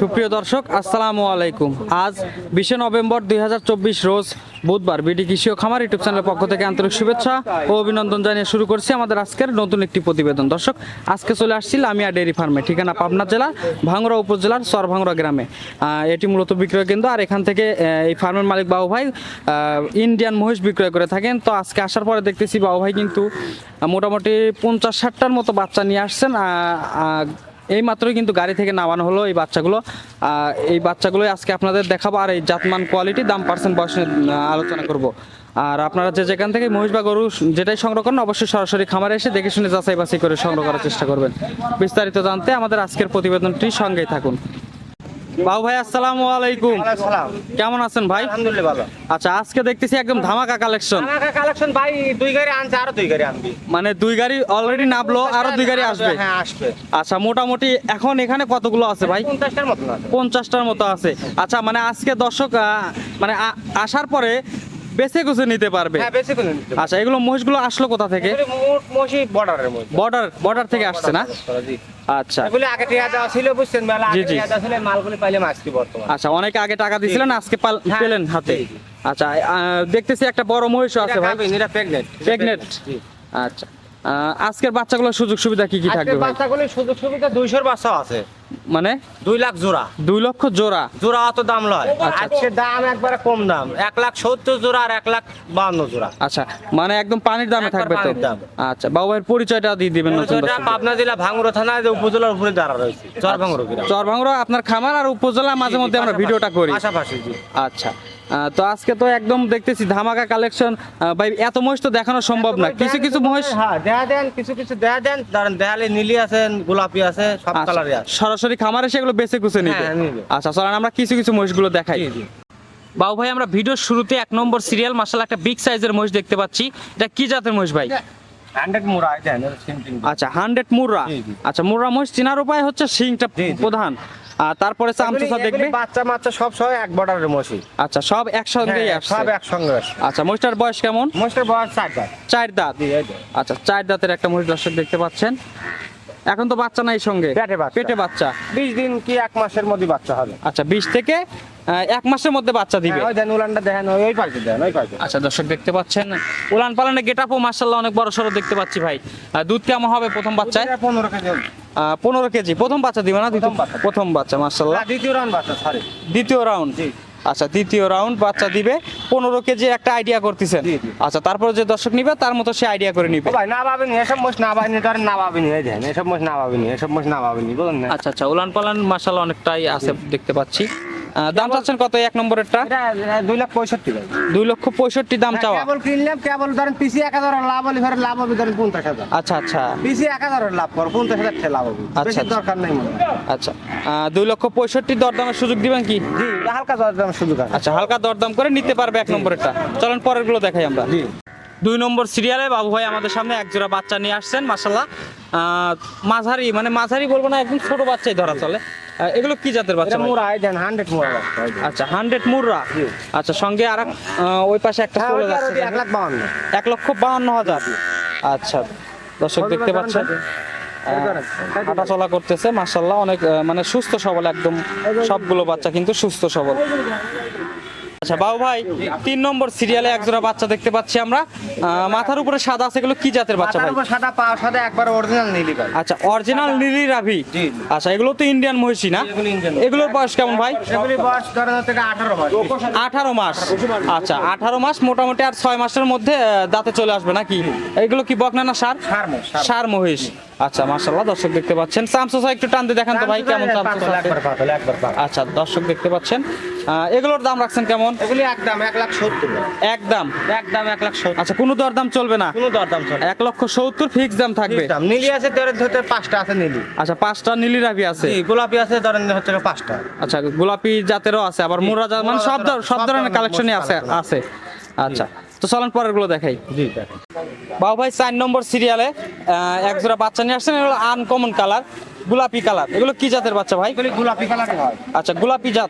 সুপ্রিয় দর্শক আসসালামু আলাইকুম। আজ 20 নভেম্বর 2024 রোজ বুধবার বিডি কৃষি ও খামার ইউটিউব চ্যানেলের পক্ষ থেকে আন্তরিক শুভেচ্ছা ও অভিনন্দন জানিয়ে শুরু করছি আমাদের আজকের নতুন একটি প্রতিবেদন। দর্শক, আজকে চলে আসছি লামিয়া ডেয়ারি ফার্মে, ঠিকানা পাবনা জেলা ভাঙ্গুড়া উপজেলার চরভাঙ্গুড়া গ্রামে। এটি মূলত বিক্রয় কেন্দ্র, আর এখান থেকে এই ফার্মের মালিক বাবু ভাই ইন্ডিয়ান মহিষ বিক্রয় করে থাকেন। তো আজকে আসার পরে দেখতেছি বাবু ভাই কিন্তু মোটামুটি 50-60টার মতো বাচ্চা নিয়ে আসছেন। এই মাত্রই কিন্তু গাড়ি থেকে নামানো হলো এই বাচ্চাগুলো। এই বাচ্চাগুলোই আজকে আপনাদের দেখাবো, আর এই জাতমান কোয়ালিটি দাম পার্সেন্ট বয়স আলোচনা করব। আর আপনারা যেখান থেকে মহিষ বা গরু যেটাই সংগ্রহ করেন অবশ্যই সরাসরি খামারে এসে দেখে শুনে যাচাই বাছাই করে সংগ্রহ করার চেষ্টা করবেন। বিস্তারিত জানতে আমাদের আজকের প্রতিবেদনটির সঙ্গেই থাকুন। বাবু ভাই আসসালামু আলাইকুম। কেমন আছেন ভাই? আলহামদুলিল্লাহ ভালো। আচ্ছা, আজকে দেখতেছি একদম ধামাকা কালেকশন। ভাই দুই গাড়ি আনছে, আরো দুই গাড়ি আনবি। মানে দুই গাড়ি অলরেডি নামলো, আরো দুই গাড়ি আসবে? হ্যাঁ, আসবে। আচ্ছা, মোটামুটি এখন এখানে কতগুলো আছে ভাই? 50টার মতো আছে। 50টার মতো আছে। আচ্ছা, মানে আজকে দর্শক মানে আসার পরে বেছে কুছে নিতে পারবে? হ্যাঁ, বেশি করে নিতে। আচ্ছা, এগুলো মহিষগুলো আসলো কোথা থেকে? মোট মশি বর্ডারের মধ্যে। বর্ডার থেকে আসছে না? জি। আচ্ছা এগুলো আগে টিয়া দেওয়া ছিল, বুঝছেন, মেলা জি, আগে জি। টিয়া দেওয়া ছিল, মালগুলো পাইলে মাছটি বর্তমান। আচ্ছা, অনেকে আগে টাকা দিয়েছিলেন, আজকে হ্যাঁ, পেলেন হাতে। জি, জি। আচ্ছা, দেখতেছি একটা বড় মহিষ আছে ভাই। এটা প্রেগনেন্ট। প্রেগনেন্ট? জি। আচ্ছা, আজকের বাচ্চাগুলোর সুযোগ সুবিধা কি কি থাকবে আজকের ভাই? বাচ্চাগুলো সুযোগ সুবিধা 200 বাচ্চা আছে। মানে 2 লাখ জোড়া। 2 লক্ষ জোড়া? জোড়া অত দাম লয়। আচ্ছা। আজকে দাম একবারে কম দাম, 1,70,000 জোড়া আর 1,52,000 জোড়া। আচ্ছা, মানে একদম পানির দামে একবার থাকবে তো? পানির দাম। আচ্ছা, বাবু ভাইয়ের পরিচয়টা দিয়ে দিবেন নতুন এটা দর্শকদের। পাবনা জেলা ভাঙ্গুড়া থানায় যে উপজেলার উপরে দাঁড়া রয়েছে, চরভাঙ্গুড়া গ্রাম। চরভাঙ্গুড়া আপনার খামার আর উপজেলা মাঝে মধ্যে আমরা ভিডিওটা করি। পাশাপাশি, জি। আচ্ছা, তো আজকে তো একদম দেখতেছি ধামাকা কালেকশন ভাই। এত মহিষ তো দেখানো সম্ভব না, কিছু কিছু মহিষ হ্যাঁ, দেখা দেন, কিছু কিছু দেখা দেন। ধরেন দেয়ালে নীলি আছে, গোলাপি আছে, সব আচ্ছা, কালারই আছে। সরাসরি খামারে সেগুলো বেছে কুছে নিবে? হ্যাঁ, নিবে। আচ্ছা, চলেন আমরা কিছু কিছু মহিষগুলো দেখাই। জি, জি। বাবু ভাই, আমরা ভিডিওর শুরুতে 1 নম্বর সিরিয়াল মাশাআল্লাহ একটা বিগ সাইজের মহিষ দেখতে পাচ্ছি। এটা কি জাতের মহিষ ভাই? 100 মুড়া আছে, এর সিমটিং। আচ্ছা, 100 মুর্রা। জি, জি। আচ্ছা, মুর্রা মহিষ চেনার উপায় হচ্ছে শিংটা জি, জি। প্রধান, আর তারপরে চামচুসা দেখবে। বাচ্চা মাচ্চা সব সহ এক বর্ডারের মশি। আচ্ছা, সব একসঙ্গেই হ্যাঁ, আসছে? সব একসঙ্গে আসে। আচ্ছা, মহিষটার বয়স কেমন? মশিটার বয়স 4 দাঁত। 4 দাঁত? জি, এই তো। আচ্ছা, 4 দাঁতের একটা মহিষ দর্শক দেখতে পাচ্ছেন। এখন তো বাচ্চা নাই সঙ্গে? পেটে বাচ্চা। 20 দিন কি 1 মাসের মধ্যে বাচ্চা হবে। আচ্ছা, 20 থেকে 1 মাসের মধ্যে বাচ্চা দিবে? হ্যাঁ, ওই দেন উলানটা দেখেন, ওই পাশে দেন, ওই পাশে। আচ্ছা, দর্শক দেখতে পাচ্ছেন উলান পালানের গেটআপও মাশাআল্লাহ অনেক বড় সড়ো দেখতে পাচ্ছি ভাই। দুধ কেমন হবে প্রথম বাচ্চায়? 15 কেজি হবে। 15 কেজি প্রথম বাচ্চা দিবে না? প্রথম বাচ্চা মাশাআল্লাহ। না, দ্বিতীয় রাউন্ড বাচ্চা, সরি। দ্বিতীয় রাউন্ড? জি। আচ্ছা, দ্বিতীয় রাউন্ড বাচ্চা দিবে। 15 কেজির একটা আইডিয়া করতেছেন? জি, জি। আচ্ছা, তারপরে যে দর্শক নিবে তার মতো সে আইডিয়া করে নিবে। ও ভাই, না ভাবেনি, এসব মোষ না ভাবেনি, ধরেন না ভাবেনি, এই দেখেন, এসব মোষ না ভাবেনি, এসব মোষ না ভাবেনি, বুঝলেন না? আচ্ছা আচ্ছা, উলান পালান মাশাআল্লাহ অনেকটাই আছে দেখতে পাচ্ছি। দাম চাচ্ছেন কত 1 নম্বরেরটা? এটা 2,65,000 ভাই। 2,65,000 দাম চাওয়া? কেবল কিনলাম, কেবল ধরেন পিসি 1,000 লাভ হলে ধরেন লাভ হবে ধরেন 50,000। আচ্ছা আচ্ছা পিসি 1,000 লাভ করো, 50,000 টাকা লাভ হবে। আচ্ছা, বেশি আচ্ছা। দরকার নাই মনে হয়। আচ্ছা, 2,65,000 দরদামের সুযোগ দিবেন কি? জি, হালকা দরদাম সুযোগ আছে। আচ্ছা, হালকা দরদাম করে নিতে পারবে 1 নম্বরেরটা। চলেন পরের গুলো দেখাই আমরা। জি। 2 নম্বর সিরিয়ালে বাবু ভাই আমাদের সামনে এক জোড়া বাচ্চা নিয়ে আসছেন মাশাআল্লাহ। মাঝারি, মানে মাঝারি বলবো না, একদম ছোট বাচ্চাই ধরা চলে। এগুলো কি জাতের বাচ্চা এটা ভাই? মুড়া, এই দেন 100 মুড়া বাচ্চা, এই দেন। আচ্ছা, 100 মুর্রা। জি। আচ্ছা, সঙ্গে আর ওই পাশে একটা হ্যাঁ, চলে ওইটা আর যাচ্ছে, ওইটা 1,52,000। 1,52,000। আচ্ছা, দর্শক দেখতে পাচ্ছেন হাঁটা চলা করতেছে মাশাআল্লাহ, অনেক মানে সুস্থ সবল একদম। সবগুলো বাচ্চা কিন্তু সুস্থ সবল। আচ্ছা বাবু ভাই, 3 নম্বর সিরিয়ালে এক জোড়া বাচ্চা দেখতে পাচ্ছি আমরা। মাথার উপরে সাদা আছে, এগুলো কি জাতের বাচ্চা ভাই? মাথার উপর সাদা, পা সাদা, একবার অরিজিনাল নীলি ভাই। আচ্ছা, অরিজিনাল নীলি রাভি? জি। আচ্ছা, এগুলো তো ইন্ডিয়ান মহিষী না? এগুলো ইন্ডিয়ান। এগুলোর বয়স কেমন ভাই? এগুলি বয়স ধরেন হচ্ছে 18 মাস। 18 মাস? আচ্ছা, 18 মাস, মোটামুটি আর 6 মাসের মধ্যে দাঁতে চলে আসবে নাকি? এগুলো কি বকনা না সার? সার মোষ, সার। সার মহিষ। আচ্ছা, মাশাআল্লাহ দর্শক দেখতে পাচ্ছেন। চামচোসা একটু টান দিয়ে দেখান তো ভাই, কেমন চামচোসা? একবার পাতল, একবার পাতল। আচ্ছা, দর্শক দেখতে পাচ্ছেন। এগুলোর দাম রাখছেন কেমন? এগুলি একদম 1,70,000। একদম? একদম 1,70,000। আচ্ছা, কোনো দরদাম চলবে না? কোনো দরদাম চলে না। 1,70,000 ফিক্স দাম থাকবে? দাম নীলি আছে ধরে 5টা আছে নীলি। আচ্ছা, 5টা নীলি রাভি আছে? জি, গোলাপি আছে ধরেন হচ্ছে 5টা। আচ্ছা, গোলাপি জাতেরও আছে, আবার মুরা জাত, মানে সব ধরনের কালেকশনই আছে আছে। আচ্ছা, তো চলেন পরের গুলো দেখাই। জি। বাবু ভাই, 4 নম্বর সিরিয়ালে এক জোড়া বাচ্চা নিয়ে আসছেন। এগুলো আনকমন কালার, গোলাপি কালার, এগুলো কি জাতের বাচ্চা ভাই? এগুলি গোলাপি কালারের হয়। আচ্ছা, গোলাপি জাত,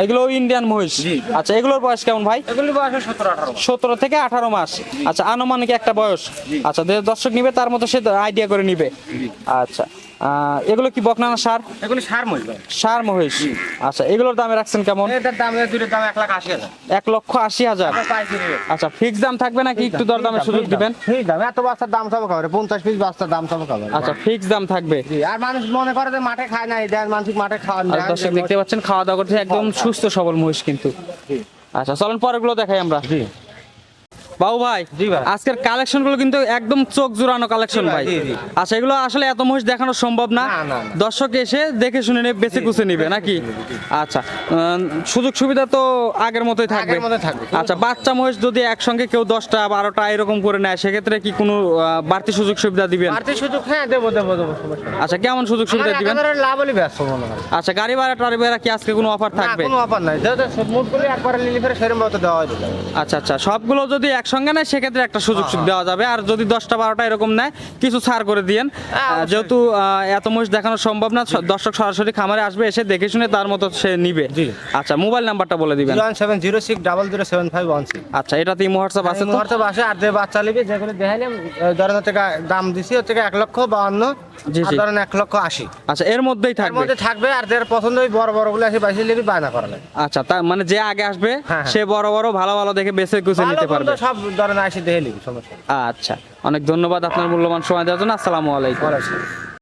এগুলো ইন্ডিয়ান মহিষ। আচ্ছা, এগুলোর বয়স কেমন ভাই? এগুলি বয়স 17-18 মাস। 17 থেকে 18 মাস। আচ্ছা, আনুমানিক একটা বয়স। আচ্ছা, দর্শক নিবে তার মতো সে আইডিয়া করে নিবে। আচ্ছা, এগুলো কি বকনা না সার? এগুলি সার মহিষ ভাই। সার মহিষ। আচ্ছা, এগুলোর দামে রাখছেন কেমন? এটার দাম, এর দুটোর দাম 1,80,000। 1,80,000। পাইকারি রেট। আচ্ছা, ফিক্স দাম থাকবে নাকি একটু দরদামের সুযোগ দিবেন? ঠিক দাম, এত বাচ্চার দাম সব খাবে 50 পিস বাচ্চার দাম সব খাবে। আচ্ছা, ফিক্স দাম থাকবে। জি, আর মানুষ মনে করে যে মাঠে খায় না, এই দেন মানুষ মাঠে খাওয়ান আর দেন। দর্শক দেখতে পাচ্ছেন খাওয়া দাওয়া করতে একদম সুস্থ সবল মহিষ কিন্তু। আচ্ছা, চলেন পরেরগুলো দেখাই আমরা। জি বাবু ভাই, জি ভাই। আজকের কালেকশন গুলো কিন্তু একদম চোখ জোড়ানো কালেকশন জি ভাই, ভাই। জি, জি। আচ্ছা, এগুলো আসলে এত মহিষ দেখানো সম্ভব না, না, না, না। দর্শক এসে দেখে শুনে নেবে, বেছে কুছে নিবে নাকি? আচ্ছা, সুযোগ সুবিধা তো আগের মতোই থাকবে। আগের মতোই থাকবে। আচ্ছা, বাচ্চা মহিষ যদি একসঙ্গে কেউ 10টা 12টা এরকম করে নেয়, সেক্ষেত্রে কি কোনো বাড়তি সুযোগ সুবিধা দিবেন? বাড়তি সুযোগ, হ্যাঁ দেবো দেবো দেবো, সমস্যা নেই। আচ্ছা, কেমন সুযোগ সুবিধা আমার দিবেন? 1000 লাভ হলে ব্যস্ত মনে হয়। আচ্ছা, গাড়ি ভাড়া টাড়ি ভাড়া কি আজকে কোনো অফার না, থাকবে? কোনো অফার নাই, যেহেতু মুটগুলি একবারে লিলি ফেরে সেরকম মতো দেওয়া হয়। আচ্ছা আচ্ছা, সবগুলো যদি একসঙ্গে নেয় সেক্ষেত্রে একটা সুযোগ দেওয়া যাবে, আর যদি 10টা 12টা এরকম নেয় কিছু ছাড় করে দিয়েন। অবশ্যই। যেহেতু এত মহিষ দেখানো সম্ভব না, দর্শক সরাসরি খামারে আসবে, এসে দেখে শুনে তার মতো সে নিবে। জি। আচ্ছা, মোবাইল নাম্বারটা বলে দিবেন। 01706007516। আচ্ছা, এটাতে হোয়াটসঅ্যাপ আছে তো? মুহূর্তে বাসে আর যে বাচ্চা নিবি যেগুলো দেখাইলাম, ধরেন হচ্ছে দাম দিছি হচ্ছে 1,52,000, জি, আর জি। ধরেন 1,80,000। আচ্ছা, এর মধ্যেই এর থাকবে। মধ্যে থাকবে, আর যার পছন্দ ওই বড় বড় গুলো আসে বাইশে লিবি বায়না করা লাগে। আচ্ছা, তার মানে যে আগে আসবে হ্যাঁ। সে বড় বড় ভালো ভালো দেখে বেছে কুছে ভালো নিতে পারবে। মন্দ সব ধরেন আসে দেখে লিবি, সমস্যা নেই। আচ্ছা, অনেক ধন্যবাদ আপনার মূল্যবান সময় দেওয়ার জন্য। আসসালামু আলাইকুম। ভালো আছে।